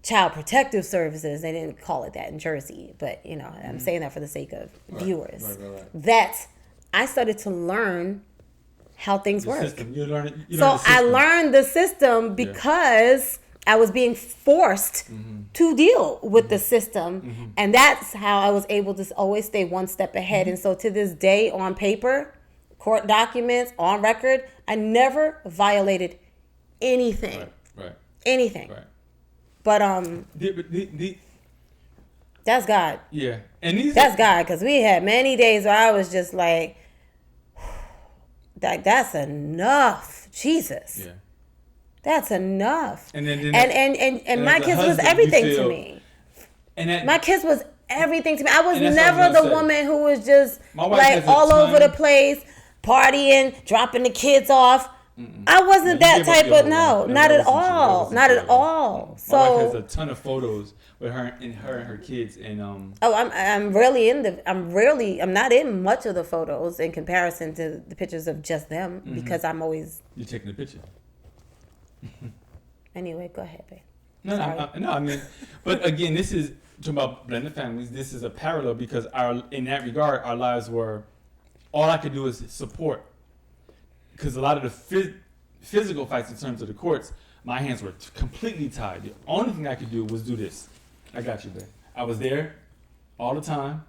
Child Protective Services. They didn't call it that in Jersey, but I'm saying that for the sake of viewers. Right. That I started to learn how things work. I learned the system because I was being forced to deal with the system, and that's how I was able to always stay one step ahead. And so to this day, on paper, court documents, on record, I never violated anything. Right. Anything. Right. But that's God. Yeah, that's God, because we had many days where I was just like, that's enough, Jesus. Yeah, that's enough. And my kids was everything to me. My kids was everything to me. I was never the woman who was just like all over the place, partying, dropping the kids off. I wasn't that type of not at all. Not at all. So my wife has a ton of photos with her and her kids, and I'm not in much of the photos in comparison to the pictures of just them, because I'm always you're taking the picture. Anyway, go ahead, babe. No, I mean, but again, this is talking about blended families. This is a parallel because in that regard, our lives were all I could do is support. Because a lot of the physical fights in terms of the courts, my hands were completely tied. The only thing I could do was do this. I got you, babe. I was there all the time.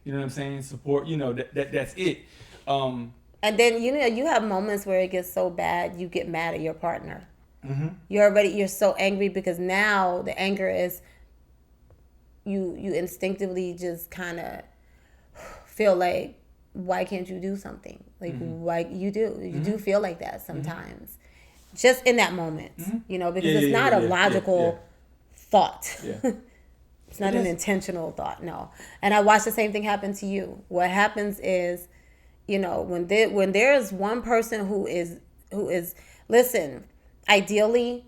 You know what I'm saying? Support. That's it. And then you have moments where it gets so bad you get mad at your partner. Mm-hmm. You're so angry because now the anger is you instinctively just kind of feel like, why can't you do something? Like, why you do feel like that sometimes, just in that moment, because it's not a logical thought. Yeah. It's not an intentional thought. No. And I watched the same thing happen to you. What happens is, when there's one person who is listen, ideally,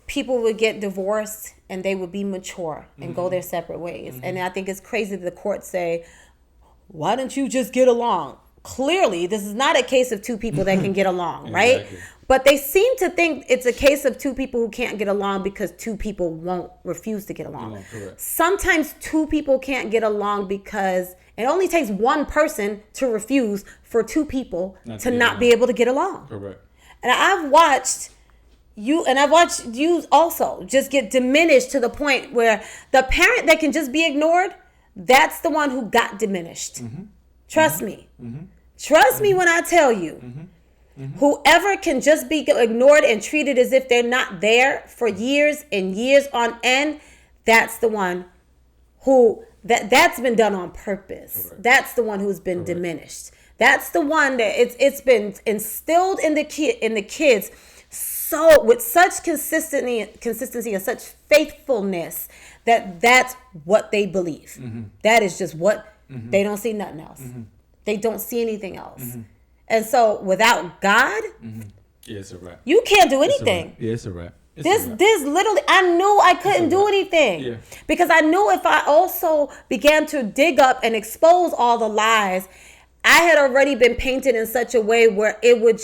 people would get divorced and they would be mature and go their separate ways. And I think it's crazy that the courts say, why don't you just get along? Clearly, this is not a case of two people that can get along, right? Exactly. But they seem to think it's a case of two people who can't get along because two people won't refuse to get along. Sometimes two people can't get along because it only takes one person to refuse for two people to not be able to get along. Correct. And I've watched you also just get diminished to the point where the parent that can just be ignored, that's the one who got diminished. Trust me. Trust me when I tell you. Whoever can just be ignored and treated as if they're not there for years and years on end, that's the one who that's been done on purpose. Correct. That's the one who's been diminished. That's the one that it's been instilled in the kids so with such consistency and such faithfulness that's what they believe. That is just what they don't see nothing else. They don't see anything else. And so without God, yeah, it's a wrap. You can't do anything. It's a wrap. This literally, I knew I couldn't do anything because I knew if I also began to dig up and expose all the lies, I had already been painted in such a way where it would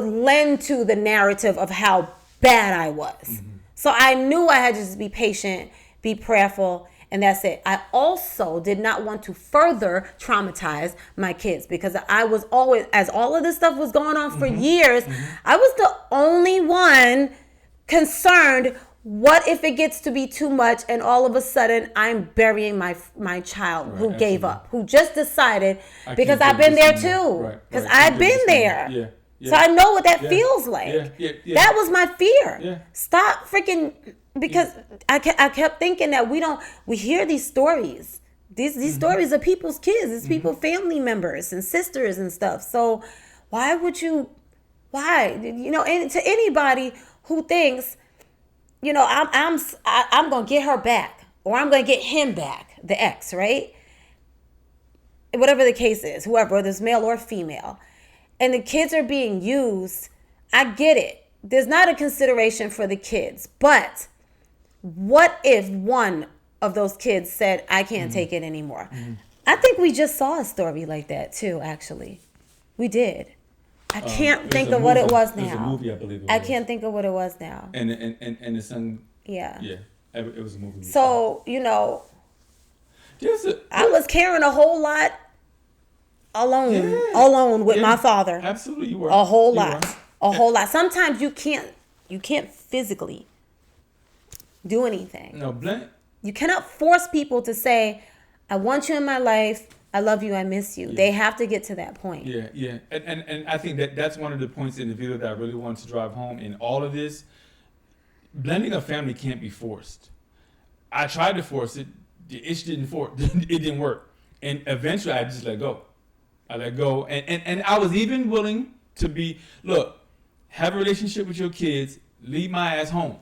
lend to the narrative of how bad I was. So I knew I had to just be patient, be prayerful, and that's it. I also did not want to further traumatize my kids because I was always, as all of this stuff was going on for years, I was the only one concerned. What if it gets to be too much and all of a sudden I'm burying my child who gave up, who just decided, because I've been there too. Because I've been there. So I know what that feels like. That was my fear. Stop freaking, because I kept thinking that we hear these stories. These stories of people's kids, these people, family members and sisters and stuff. So why? And to anybody who thinks, I'm going to get her back or I'm going to get him back, the ex, right? Whatever the case is, whoever, whether it's male or female, and the kids are being used, I get it. There's not a consideration for the kids, but what if one of those kids said, I can't take it anymore? I think we just saw a story like that too, actually. We did. I can't think of what it was now. It was a movie, I believe. I can't think of what it was now. And the son. Yeah. It was a movie. So, I was carrying a whole lot alone with my father. Absolutely, you were. A whole lot. Sometimes you can't physically do anything. No, you cannot force people to say, I want you in my life, I love you, I miss you. Yeah. They have to get to that point. Yeah. And I think that's one of the points in the video that I really wanted to drive home in all of this. Blending a family can't be forced. I tried to force it. It didn't work. And eventually I just let go. I let go. And I was even willing to have a relationship with your kids, leave my ass home.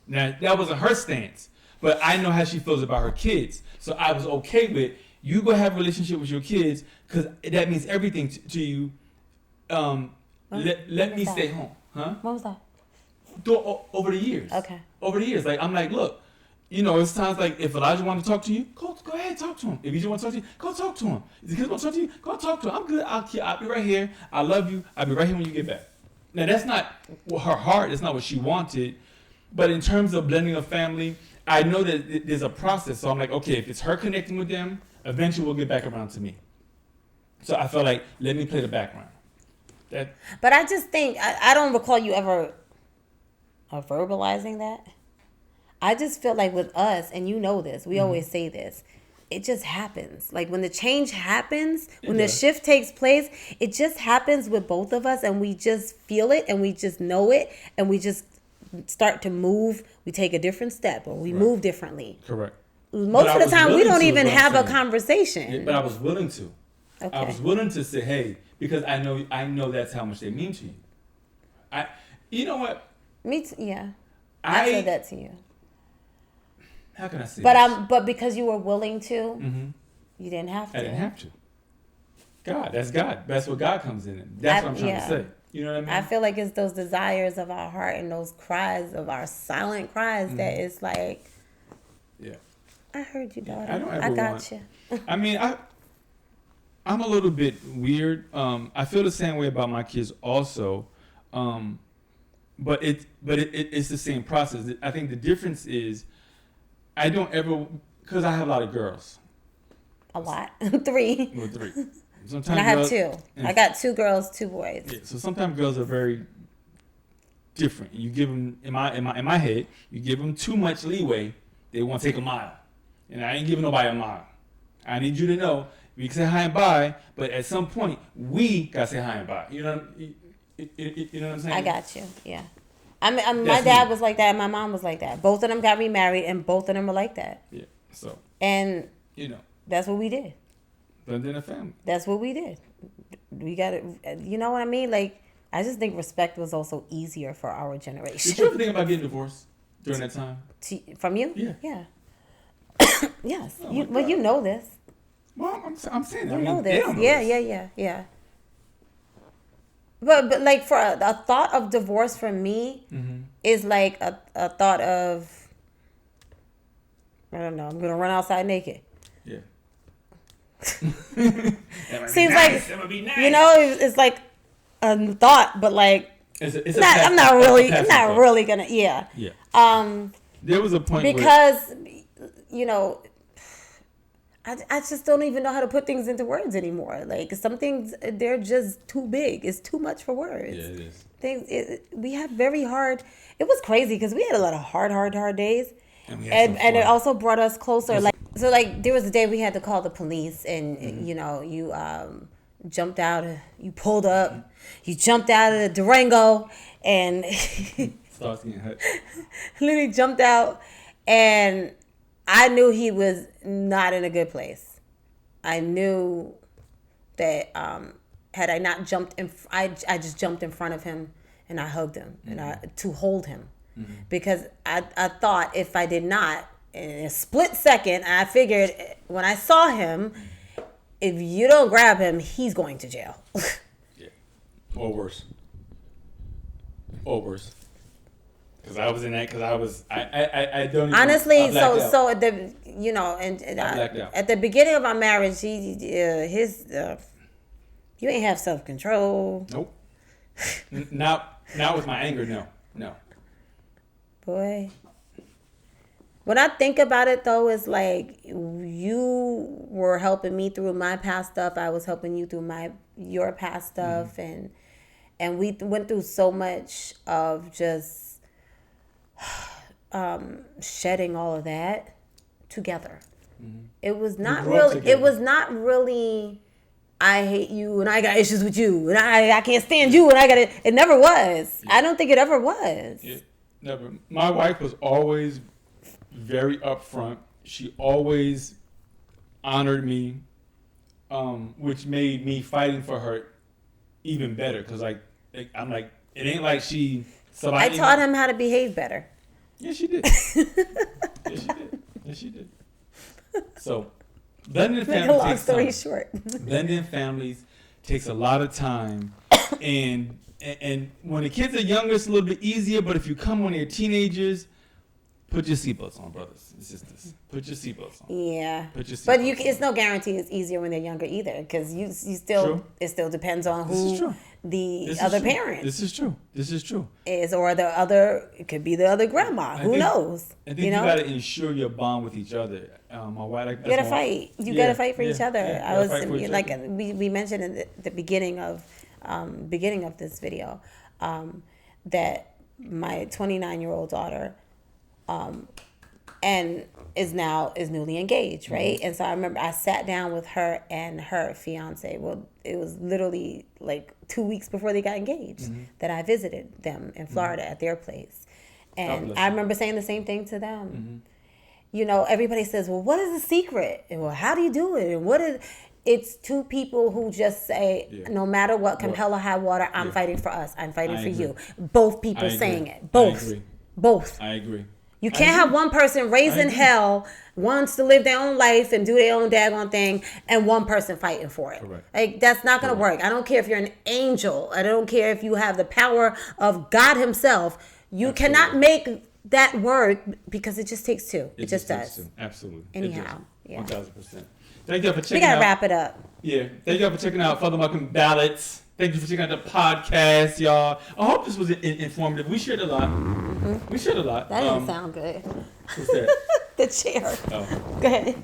Now, that wasn't her stance, but I know how she feels about her kids. So I was okay with, you go have a relationship with your kids, because that means everything to you. Let me stay home. Huh? What was that? Over the years. Okay. Over the years. Like, I'm like, look, it's times like, if Elijah wanted to talk to you, go ahead, talk to him. If you want to talk to you, go talk to him. If the kids want to talk to you, go talk to him. I'm good. I'll be right here. I love you. I'll be right here when you get back. Now, that's not her heart. That's not what she wanted. But in terms of blending a family, I know that there's a process. So I'm like, okay, if it's her connecting with them, eventually we'll get back around to me. So I felt like, let me play the background. But I just think, I don't recall you ever verbalizing that. I just feel like with us, and you know this, we always say this, it just happens. Like when the change happens, when the shift takes place, it just happens with both of us, and we just feel it, and we just know it, and we just start to move. We take a different step, or we move differently. Correct. Most of the time, we don't even have a conversation. Yeah, but I was willing to. Okay. I was willing to say, hey, because I know that's how much they mean to you. You know what? Me too. Yeah. I said that to you. How can I say But because you were willing to, you didn't have to. I didn't have to. God, that's God. That's what God comes in. That's what I'm trying to say. You know what I mean? I feel like it's those desires of our heart and those cries of our silent cries that it's like, I heard you, daughter. I got you. I mean, I'm a little bit weird. I feel the same way about my kids also. But it's the same process. I think the difference is I don't ever, because I have a lot of girls. A lot. 3. Well, 3. Sometimes and I have 2. I got 2 girls, 2 boys. Yeah, so sometimes girls are very different. You give them, in my head, you give them too much leeway, they want to take a mile. And I ain't giving nobody a mile. I need you to know, we can say hi and bye, but at some point, we got to say hi and bye. You know what I'm saying? I got you, yeah. My dad was like that, and my mom was like that. Both of them got remarried, and both of them were like that. Yeah, so. And, that's what we did. Blending a family. That's what we did. We got it. You know what I mean? Like, I just think respect was also easier for our generation. Did you ever think about getting divorced during that time? From you? Yeah. Yeah. Yes. Oh you know this. Well, I'm saying that. You know this. Yeah. But like for a thought of divorce for me is like a thought of, I don't know, I'm going to run outside naked. Yeah. Seems nice. Like, nice. It's like a thought, but like, I'm not really going to, Yeah. There was a point because, I just don't even know how to put things into words anymore. Like some things, they're just too big. It's too much for words. Yeah, it is. We have very hard. It was crazy because we had a lot of hard days, and it also brought us closer. Like there was a day we had to call the police, and you jumped out, you pulled up, you jumped out of the Durango, and starts getting hurt. Literally jumped out, and I knew he was not in a good place. I knew that had I not jumped I just jumped in front of him and I hugged him and to hold him because I thought if I did not, in a split second, I figured when I saw him, if you don't grab him, he's going to jail. Yeah, or worse. Because I was in that. Because I don't. Honestly, at the at the beginning of our marriage, you ain't have self-control. Nope. Not with my anger. No. Boy, When I think about it, though, it's like you were helping me through my past stuff. I was helping you through your past stuff, and we went through so much of just shedding all of that together. It was not really. It was not really. I hate you, and I got issues with you, and I can't stand you, and I got it. It never was. I don't think it ever was. Never. My wife was always very upfront. She always honored me, which made me fighting for her even better. Cause I'm like, it ain't like she. I taught him how to behave better. Yeah, she did. Yes, she did. So, blending families. Long story short, blending families takes a lot of time, and when the kids are younger, it's a little bit easier. But if you come when they're teenagers, put your seatbelts on, brothers and sisters. Put your seatbelts on. Yeah. Put your seatbelts but it's no guarantee it's easier when they're younger either, because you still True. It still depends on who the other parent This is true. is, or it could be the other grandma. Who knows? I think you gotta ensure your bond with each other. My wife, you gotta fight. You gotta fight for each other. I was like we mentioned in the beginning of this video that my 29-year-old daughter and is newly engaged, right? And so I remember I sat down with her and her fiance. Well, it was literally like 2 weeks before they got engaged that I visited them in Florida at their place. And I remember saying the same thing to them. You know, everybody says, well, what is the secret? And well, how do you do it? And it's two people who just say, no matter what, come hell or high water, I'm fighting for us. I'm fighting for you. Both people saying it. Both. I agree. You can't have one person raising hell, wants to live their own life and do their own daggone thing, and one person fighting for it. Correct. Like, that's not going to work. I don't care if you're an angel. I don't care if you have the power of God himself. You cannot make that work, because it just takes two. It just does. Absolutely. Anyhow. 1,000%. Thank you for checking out. We got to wrap it up. Yeah. Thank you for checking out Father Malcolm Ballots. Thank you for checking out the podcast, y'all. I hope this was informative. We shared a lot. We shared a lot. That didn't sound good. What's that? The chair. Oh. Go ahead.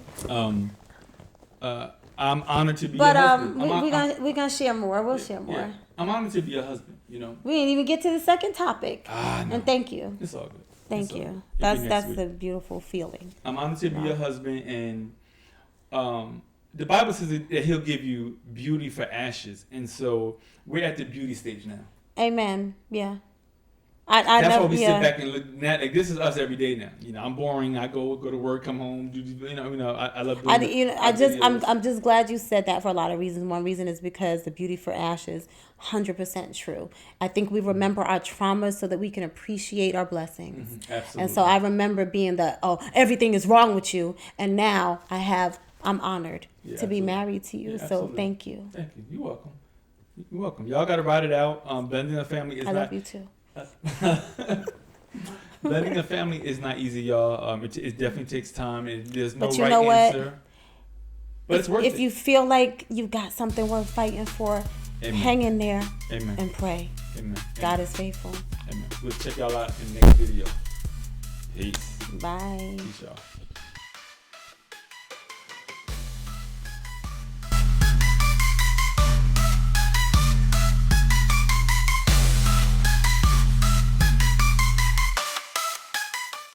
I'm honored to be your husband. But we're gonna share more. We'll share more. Yeah. I'm honored to be your husband, you know. We didn't even get to the second topic. No. And thank you. It's all good. Thank you. That's a beautiful feeling. I'm honored to be your husband, and the Bible says that he'll give you beauty for ashes. And so we're at the beauty stage now. Amen. Yeah. That's why we sit back and look at, like, this is us every day now. You know, I'm boring. I go to work, come home. I love doing I'm just glad you said that for a lot of reasons. One reason is because the beauty for ashes, 100% true. I think we remember our traumas so that we can appreciate our blessings. Absolutely. And so I remember being everything is wrong with you, and now I'm honored to be married to you. So absolutely. Thank you. Thank you. You're welcome. You're welcome. Y'all got to ride it out. Blending a family is I love you too. Blending a family is not easy, y'all. It definitely takes time. There's no but you right know answer. What? But it's worth it. If you feel like you've got something worth fighting for, Amen. Hang in there. Amen. And pray. Amen. God is faithful. Amen. We'll check y'all out in the next video. Peace. Bye. Peace, y'all.